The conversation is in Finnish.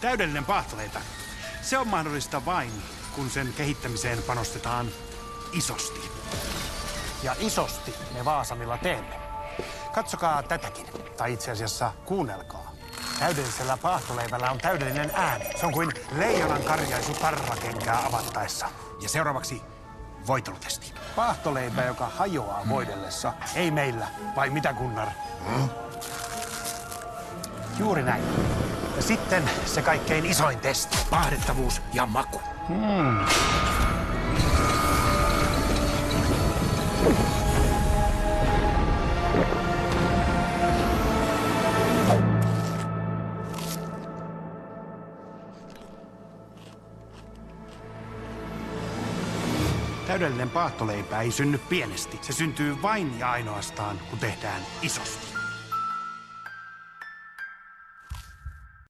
Täydellinen paahtoleipä. Se on mahdollista vain, kun sen kehittämiseen panostetaan isosti. Ja isosti me Vaasanilla teemme. Katsokaa tätäkin. Tai itse asiassa kuunnelkaa. Täydellisellä paahtoleivällä on täydellinen ääni. Se on kuin leijonan karjaisu tarrakenkää avattaessa. Ja seuraavaksi voitelutesti. Paahtoleipä, joka hajoaa voidellessa. Ei meillä. Vai mitä, Gunnar? Juuri näin. Ja sitten se kaikkein isoin testi. Paahdettavuus ja maku. Täydellinen paahtoleipä ei synny pienesti. Se syntyy vain ja ainoastaan, kun tehdään isosti.